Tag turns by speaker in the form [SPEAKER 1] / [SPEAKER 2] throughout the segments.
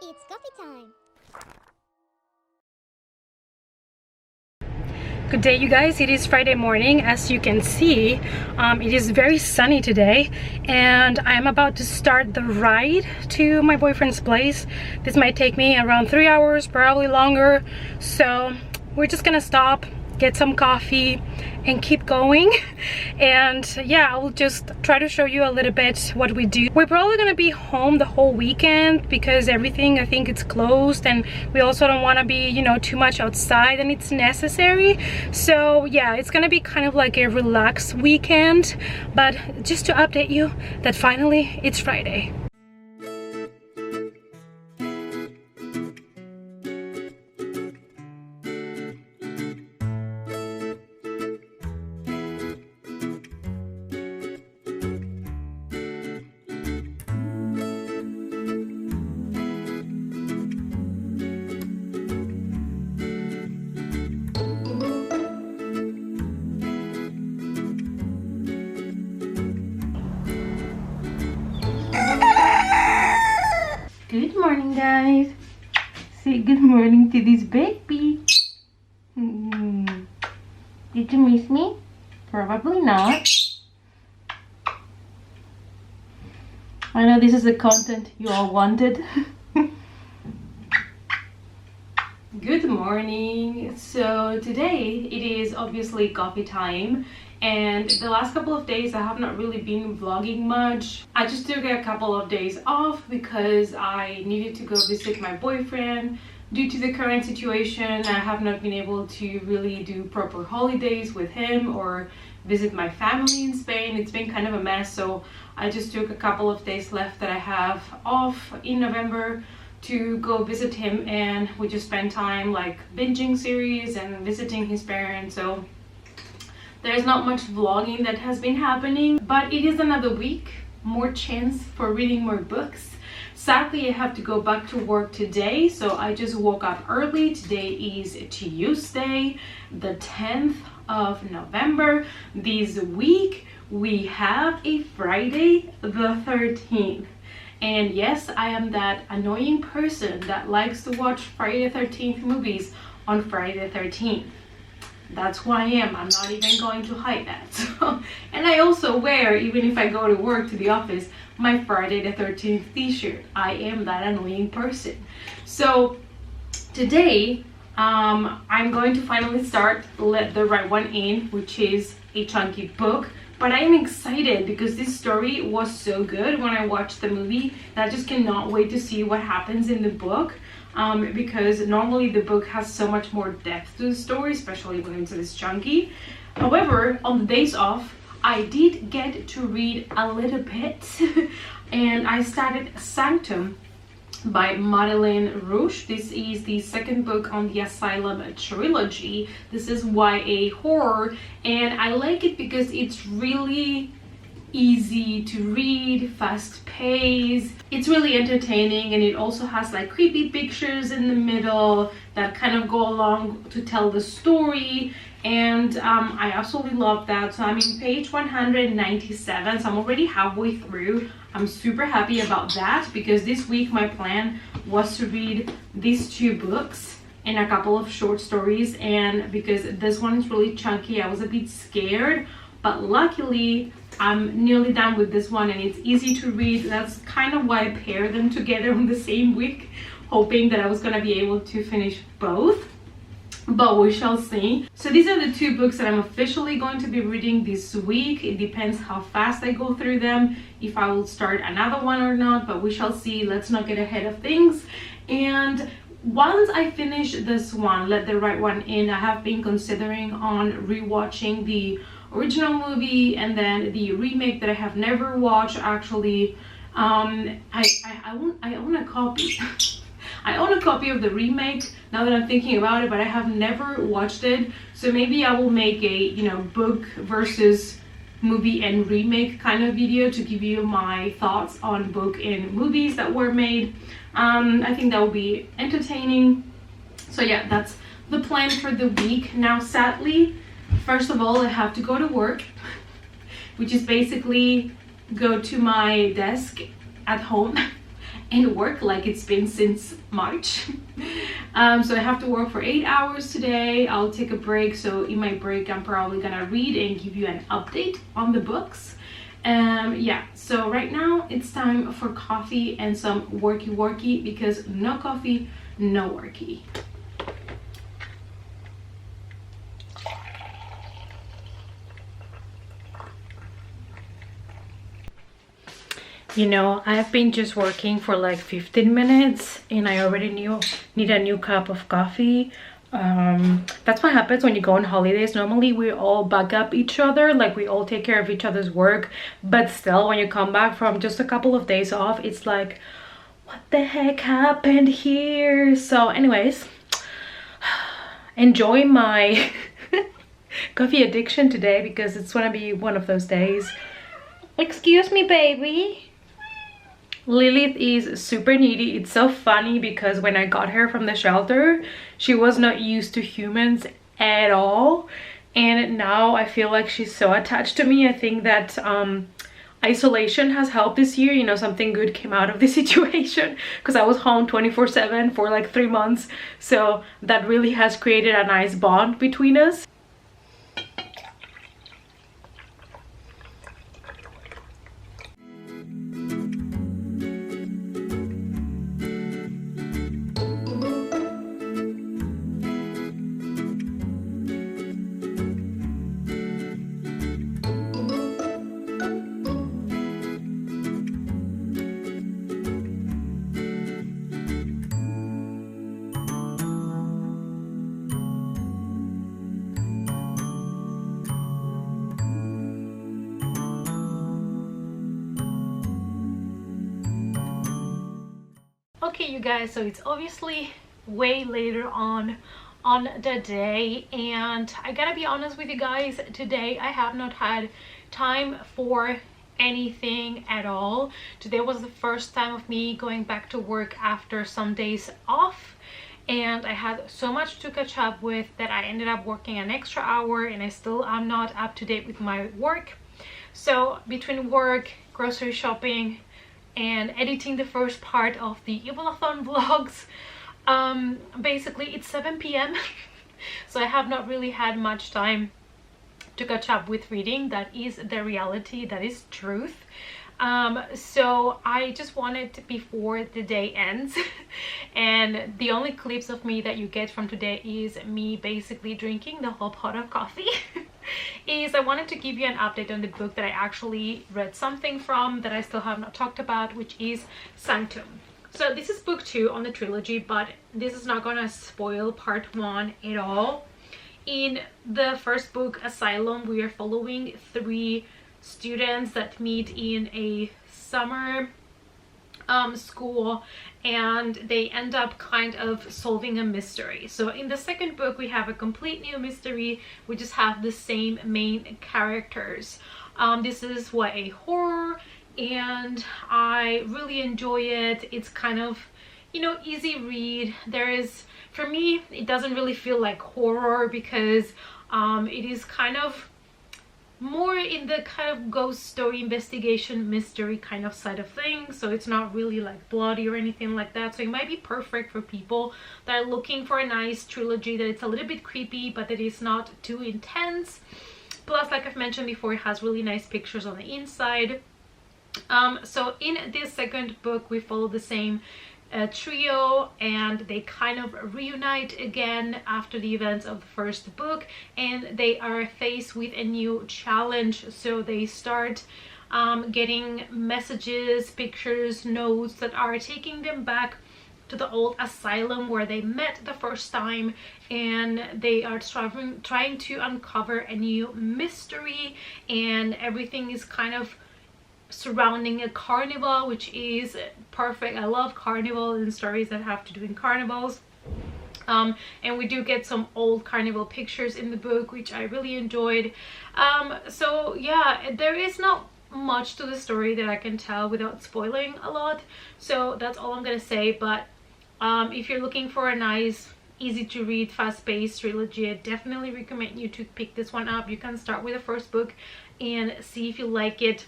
[SPEAKER 1] It's coffee time.
[SPEAKER 2] Good day, you guys. It is Friday morning. As you can see, it is very sunny today, and I'm about to start the ride to my boyfriend's place. This might take me around 3 hours, probably longer. So we're just gonna stop, get some coffee, and keep going. And yeah, I'll just try to show you a little bit what we do. We're probably gonna be home the whole weekend because everything, I think, it's closed, and we also don't want to be, you know, too much outside and it's necessary. So yeah, it's gonna be kind of like a relaxed weekend, but just to update you that finally it's Friday. Good morning, guys. Say good morning to this baby. Did you miss me? Probably not. I know this is the content you all wanted. Good morning. So today it is obviously coffee time, and the last couple of days I have not really been vlogging much. I just took a couple of days off because I needed to go visit my boyfriend. Due to the current situation, I have not been able to really do proper holidays with him or visit my family in Spain. It's been kind of a mess, so I just took a couple of days left that I have off in November to go visit him, and we just spent time like binging series and visiting his parents. So there's not much vlogging that has been happening, but it is another week, more chance for reading more books. Sadly, I have to go back to work today, so I just woke up early. Today is Tuesday, the 10th of November. This week we have a Friday the 13th. And yes, I am that annoying person that likes to watch Friday the 13th movies on Friday the 13th. That's who I am. I'm not even going to hide that. So, and I also wear, even if I go to work, to the office, my Friday the 13th t-shirt. I am that annoying person. So today, I'm going to finally start Let the Right One In, which is a chunky book. But I am excited because this story was so good when I watched the movie that I just cannot wait to see what happens in the book. Because normally the book has so much more depth to the story, especially when it's this chunky. However, on the days off, I did get to read a little bit and I started Sanctum by Madeleine Rouge. This is the second book on the Asylum trilogy. This is YA horror, and I like it because it's really easy to read, fast paced. It's really entertaining, and it also has like creepy pictures in the middle that kind of go along to tell the story. And I absolutely love that. So I'm in page 197, so I'm already halfway through. I'm super happy about that because this week my plan was to read these two books and a couple of short stories, and because this one is really chunky, I was a bit scared, but luckily I'm nearly done with this one and it's easy to read. That's kind of why I paired them together on the same week, hoping that I was going to be able to finish both, but we shall see. So these are the two books that I'm officially going to be reading this week. It depends how fast I go through them, if I will start another one or not, but we shall see. Let's not get ahead of things. And once I finish this one, Let the Right One In, I have been considering on rewatching the original movie and then the remake that I have never watched. Actually, I own a copy. I own a copy of the remake now that I'm thinking about it, but I have never watched it. So maybe I will make a, you know, book versus movie and remake kind of video to give you my thoughts on book and movies that were made. I think that will be entertaining. So yeah, that's the plan for the week. Now, sadly, first of all, I have to go to work, which is basically go to my desk at home and work like it's been since March. So I have to work for 8 hours today. I'll take a break, so in my break I'm probably gonna read and give you an update on the books. Yeah, so right now it's time for coffee and some worky because no coffee, no worky. You know, I've been just working for like 15 minutes and I already need a new cup of coffee. That's what happens when you go on holidays. Normally we all back up each other, like we all take care of each other's work, but still when you come back from just a couple of days off, it's like, what the heck happened here? So anyways, enjoy my coffee addiction today because it's gonna be one of those days. Excuse me, baby. Lilith is super needy. It's so funny because when I got her from the shelter, she was not used to humans at all, and now I feel like she's so attached to me. I think that isolation has helped this year. You know, something good came out of the situation because I was home 24/7 for like 3 months, so that really has created a nice bond between us. Okay, you guys, so it's obviously way later on the day, and I gotta be honest with you guys, today I have not had time for anything at all. Today was the first time of me going back to work after some days off, and I had so much to catch up with that I ended up working an extra hour, and I still am not up to date with my work. So between work, grocery shopping, and editing the first part of the evilathon vlogs, basically it's 7 p.m. so I have not really had much time to catch up with reading. That is the reality, that is truth. So I just wanted, before the day ends and the only clips of me that you get from today is me basically drinking the whole pot of coffee is I wanted to give you an update on the book that I actually read something from that I still have not talked about, which is Sanctum. So this is book 2 on the trilogy, but this is not gonna spoil part 1 at all. In the first book, Asylum, we are following 3 students that meet in a summer school, and they end up kind of solving a mystery. So in the second book we have a complete new mystery. We just have the same main characters. This is a horror, and I really enjoy it. It's kind of, you know, easy read. For me, it doesn't really feel like horror because it is kind of more in the kind of ghost story, investigation, mystery kind of side of things. So it's not really like bloody or anything like that. So it might be perfect for people that are looking for a nice trilogy that it's a little bit creepy but that is not too intense. Plus, like I've mentioned before, it has really nice pictures on the inside. So in this second book we follow the same trio, and they kind of reunite again after the events of the first book, and they are faced with a new challenge. So they start getting messages, pictures, notes that are taking them back to the old asylum where they met the first time, and they are trying to uncover a new mystery, and everything is kind of surrounding a carnival, which is perfect. I love carnival and stories that have to do in carnivals. And we do get some old carnival pictures in the book, which I really enjoyed. So yeah, there is not much to the story that I can tell without spoiling a lot, so that's all I'm gonna say. But if you're looking for a nice, easy to read, fast-paced trilogy, I definitely recommend you to pick this one up. You can start with the first book and see if you like it.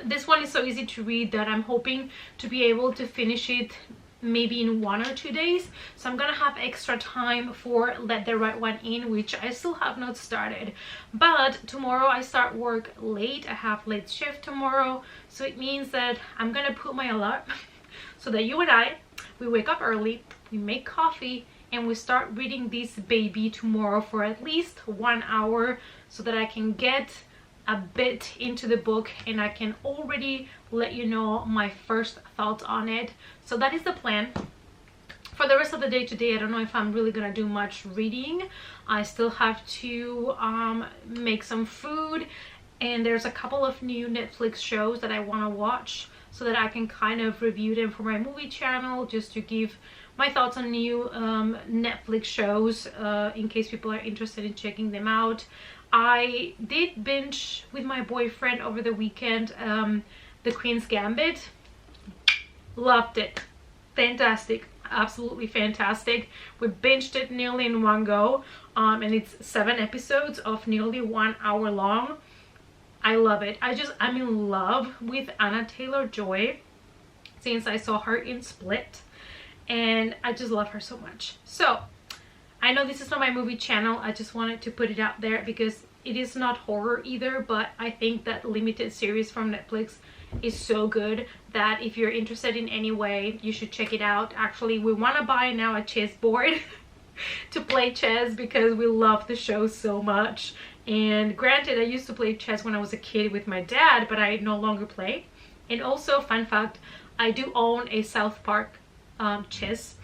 [SPEAKER 2] This one is so easy to read that I'm hoping to be able to finish it maybe in 1 or 2 days. So I'm gonna have extra time for Let the Right One In, which I still have not started. But tomorrow I start work late. I have late shift tomorrow, so it means that I'm gonna put my alarm so that you and I, we wake up early, we make coffee, and we start reading this baby tomorrow for at least 1 hour, so that I can get a bit into the book and I can already let you know my first thoughts on it. So that is the plan. For the rest of the day today, I don't know if I'm really gonna do much reading. I still have to make some food, and there's a couple of new Netflix shows that I want to watch so that I can kind of review them for my movie channel, just to give my thoughts on new Netflix shows in case people are interested in checking them out. I did binge with my boyfriend over the weekend The Queen's Gambit. Loved it. Fantastic. Absolutely fantastic. We binged it nearly in one go, and it's 7 episodes of nearly 1 hour long. I love it. I'm in love with Anna Taylor-Joy since I saw her in Split, and I just love her so much. So I know this is not my movie channel. I just wanted to put it out there because it is not horror either, but I think that limited series from Netflix is so good that if you're interested in any way, you should check it out. Actually, we want to buy now a chess board to play chess because we love the show so much. And granted, I used to play chess when I was a kid with my dad, but I no longer play. And also, fun fact, I do own a South Park chess.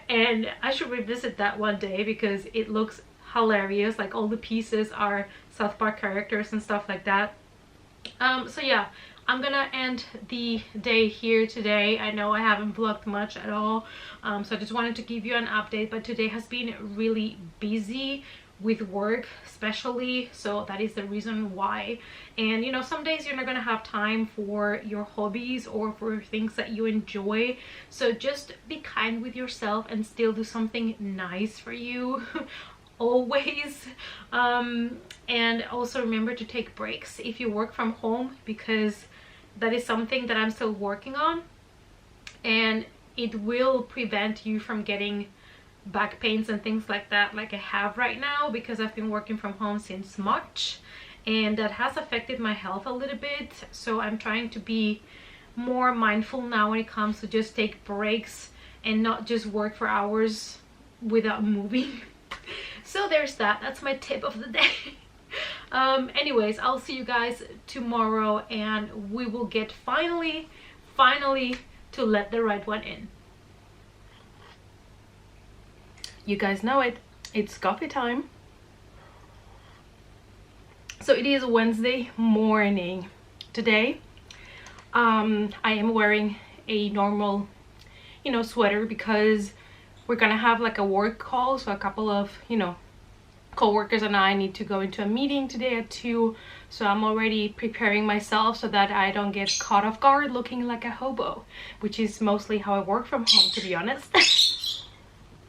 [SPEAKER 2] And I should revisit that one day because it looks hilarious. Like, all the pieces are South Park characters and stuff like that. So yeah, I'm gonna end the day here today. I know I haven't vlogged much at all, so I just wanted to give you an update, but today has been really busy with work especially, so that is the reason why. And you know, some days you're not gonna have time for your hobbies or for things that you enjoy, so just be kind with yourself and still do something nice for you always. And also remember to take breaks if you work from home, because that is something that I'm still working on, and it will prevent you from getting back pains and things like that like I have right now, because I've been working from home since March, and that has affected my health a little bit. So I'm trying to be more mindful now when it comes to just take breaks and not just work for hours without moving. So there's that. That's my tip of the day. Anyways, I'll see you guys tomorrow, and we will get finally to Let the Right One In. You guys know it. It's coffee time. So it is Wednesday morning today. I am wearing a normal, you know, sweater because we're gonna have like a work call. So a couple of, you know, co-workers and I need to go into a meeting today at 2, so I'm already preparing myself so that I don't get caught off guard looking like a hobo, which is mostly how I work from home, to be honest.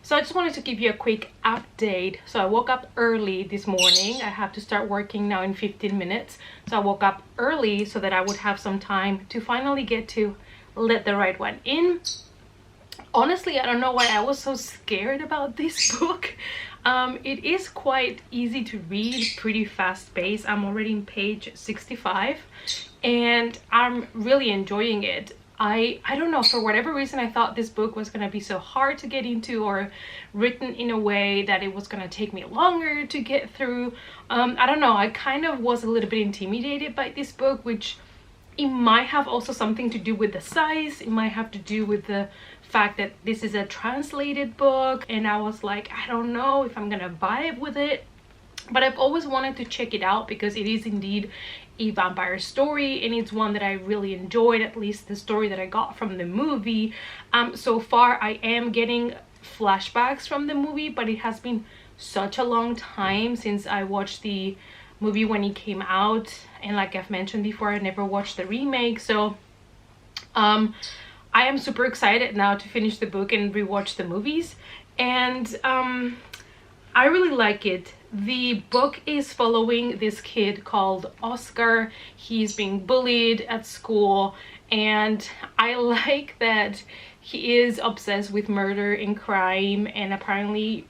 [SPEAKER 2] So I just wanted to give you a quick update. So I woke up early this morning. I have to start working now in 15 minutes, so I woke up early so that I would have some time to finally get to Let the Right One In. Honestly, I don't know why I was so scared about this book. It is quite easy to read, pretty fast paced. I'm already in page 65 and I'm really enjoying it. I don't know, for whatever reason I thought this book was gonna be so hard to get into, or written in a way that it was gonna take me longer to get through. I don't know, I kind of was a little bit intimidated by this book, which it might have also something to do with the size. It might have to do with the fact that this is a translated book, and I was like, I don't know if I'm gonna vibe with it. But I've always wanted to check it out because it is indeed a vampire story, and it's one that I really enjoyed, at least the story that I got from the movie. So far I am getting flashbacks from the movie, but it has been such a long time since I watched the movie when it came out, and like I've mentioned before, I never watched the remake. So I am super excited now to finish the book and rewatch the movies, and I really like it. The book is following this kid called Oscar. He's being bullied at school, and I like that he is obsessed with murder and crime, and apparently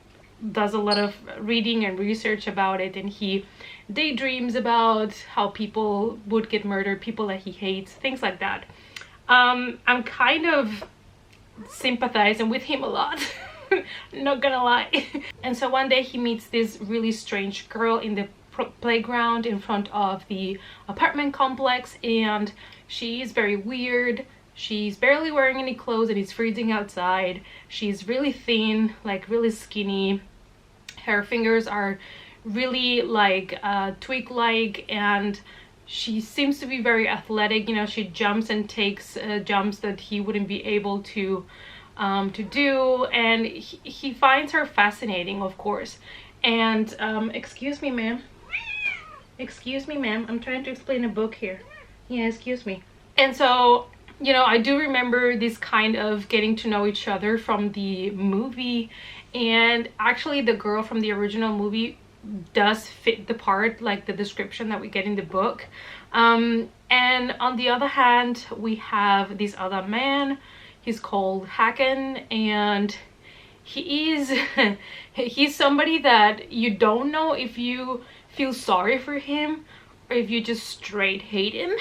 [SPEAKER 2] does a lot of reading and research about it, and he daydreams about how people would get murdered, people that he hates, things like that. I'm kind of sympathizing with him a lot. Not gonna lie. And so one day he meets this really strange girl in the playground in front of the apartment complex, and she's very weird. She's barely wearing any clothes and it's freezing outside. She's really thin, like really skinny. Her fingers are really like twig-like, and she seems to be very athletic. You know, she jumps and takes jumps that he wouldn't be able to do, and he finds her fascinating, of course. And excuse me, ma'am. Excuse me, ma'am. I'm trying to explain a book here. Yeah, excuse me. And so, you know, I do remember this kind of getting to know each other from the movie, and actually the girl from the original movie does fit the part, like the description that we get in the book. And on the other hand, we have this other man. He's called Haken, and he is he's somebody that you don't know if you feel sorry for him or if you just straight hate him.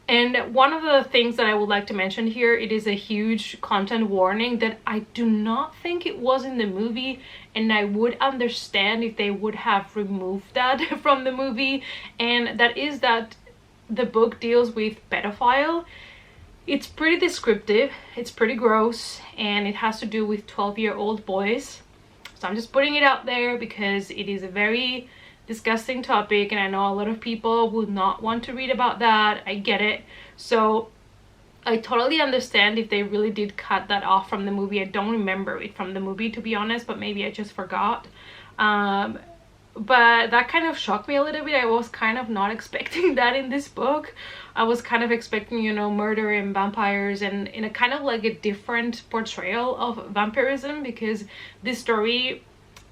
[SPEAKER 2] And one of the things that I would like to mention here, it is a huge content warning that I do not think it was in the movie, and I would understand if they would have removed that from the movie. And that is that the book deals with pedophile. It's pretty descriptive, it's pretty gross, and it has to do with 12-year-old boys. So I'm just putting it out there because it is a very disgusting topic, and I know a lot of people would not want to read about that. I get it. So I totally understand if they really did cut that off from the movie. I don't remember it from the movie, to be honest, but maybe I just forgot. But that kind of shocked me a little bit. I was kind of not expecting that in this book. I was kind of expecting, you know, murder and vampires, and in a kind of like a different portrayal of vampirism, because this story,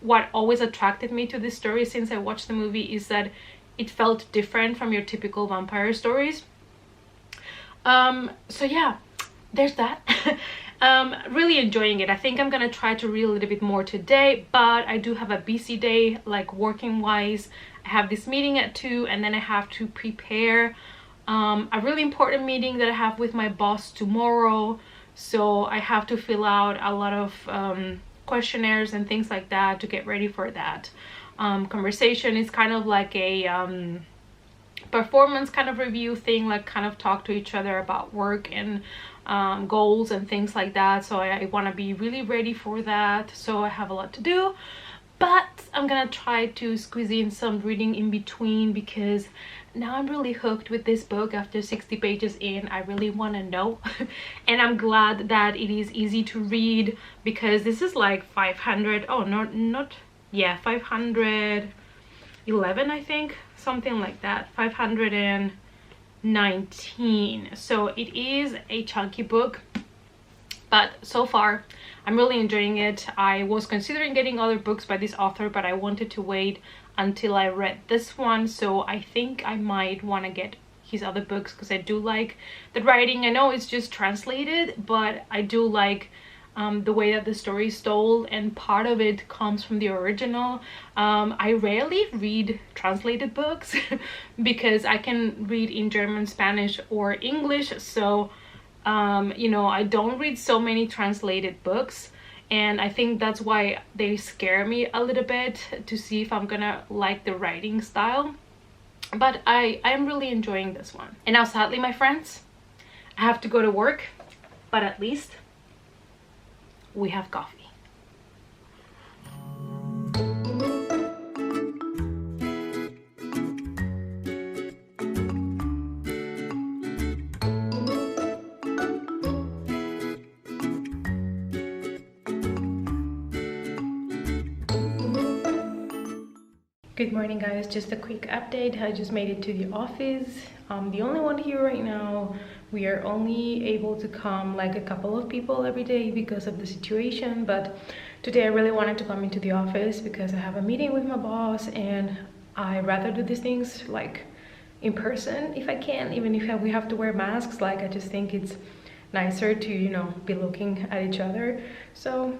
[SPEAKER 2] what always attracted me to this story since I watched the movie is that it felt different from your typical vampire stories. So yeah, there's that. Really enjoying it. I think I'm gonna try to read a little bit more today, but I do have a busy day, like working wise. I have this meeting at 2, and then I have to prepare a really important meeting that I have with my boss tomorrow. So I have to fill out a lot of questionnaires and things like that to get ready for that conversation. Is kind of like a performance kind of review thing, like kind of talk to each other about work and goals and things like that. So I want to be really ready for that. So I have a lot to do, but I'm gonna try to squeeze in some reading in between, because now I'm really hooked with this book. After 60 pages in, I really want to know. And I'm glad that it is easy to read, because this is like 500, oh not yeah, 511, I think, something like that, 519. So it is a chunky book, but so far I'm really enjoying it. I was considering getting other books by this author, but I wanted to wait until I read this one. So I think I might want to get his other books, because I do like the writing. I know it's just translated, but I do like the way that the story is told, and part of it comes from the original. I rarely read translated books because I can read in German, Spanish, or English. So you know, I don't read so many translated books, and I think that's why they scare me a little bit, to see if I'm gonna like the writing style. But I am really enjoying this one. And now sadly, my friends, I have to go to work, but at least we have coffee. Good morning guys, just a quick update. I just made it to the office. I'm the only one here right now. We are only able to come like a couple of people every day because of the situation, but today I really wanted to come into the office because I have a meeting with my boss and I rather do these things like in person if I can, even if we have to wear masks. Like, I just think it's nicer to, you know, be looking at each other. So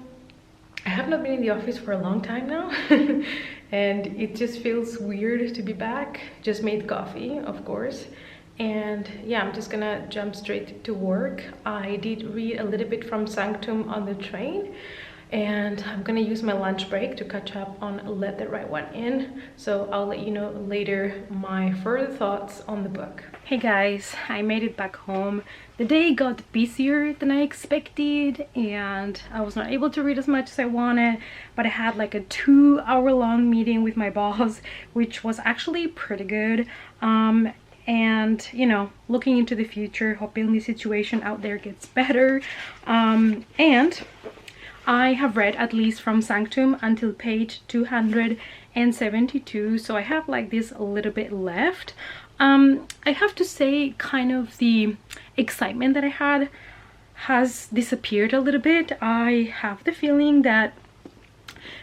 [SPEAKER 2] I have not been in the office for a long time now and it just feels weird to be back. Just made coffee, of course, and yeah, I'm just gonna jump straight to work. I did read a little bit from Sanctum on the train, and I'm gonna use my lunch break to catch up on Let the Right One In. So I'll let you know later my further thoughts on the book. Hey guys, I made it back home. The day got busier than I expected and I was not able to read as much as I wanted, but I had like a 2-hour-long meeting with my boss, which was actually pretty good. And you know, looking into the future, hoping the situation out there gets better. And I have read at least from Sanctum until page 272, so I have like this a little bit left. I have to say, kind of the excitement that I had has disappeared a little bit. I have the feeling that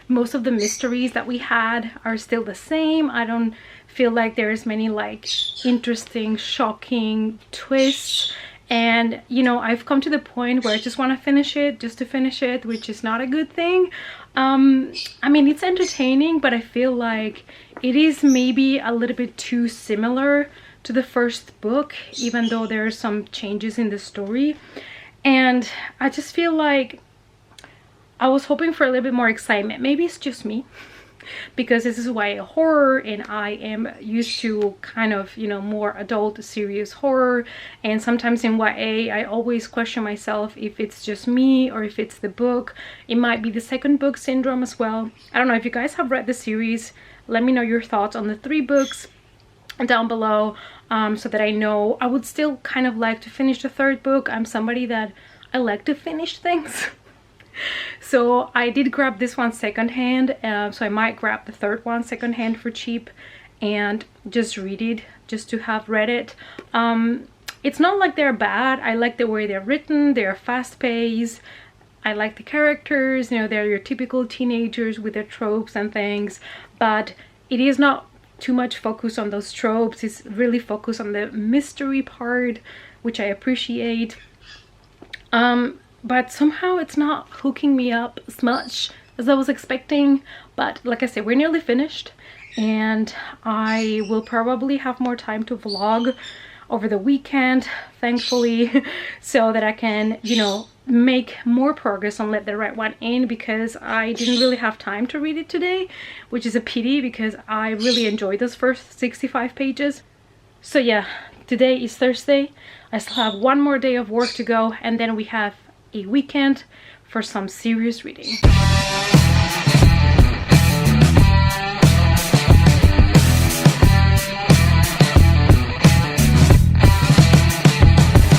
[SPEAKER 2] most of the mysteries that we had are still the same. I don't feel like there's many like interesting, shocking twists. And you know, I've come to the point where I just want to finish it just to finish it, which is not a good thing. I mean, it's entertaining, but I feel like it is maybe a little bit too similar to the first book, even though there are some changes in the story. And I just feel like I was hoping for a little bit more excitement. Maybe it's just me, because this is YA horror and I am used to kind of, you know, more adult serious horror, and sometimes in YA I always question myself if it's just me or if it's the book. It might be the second book syndrome as well. I don't know. If you guys have read the series, let me know your thoughts on the 3 books down below, so that I know. I would still kind of like to finish the 3rd book. I'm somebody that I like to finish things. So I did grab this one secondhand, so I might grab the 3rd one secondhand for cheap and just read it, just to have read it. It's not like they're bad. I like the way they're written. They're fast-paced. I like the characters, you know, they're your typical teenagers with their tropes and things, but it is not too much focus on those tropes. It's really focused on the mystery part, which I appreciate. But somehow it's not hooking me up as much as I was expecting. But like I said, we're nearly finished and I will probably have more time to vlog over the weekend, thankfully, so that I can, you know, make more progress on Let the Right One In, because I didn't really have time to read it today, which is a pity because I really enjoyed those first 65 pages. So yeah, today is Thursday. I still have one more day of work to go, and then we have a weekend for some serious reading.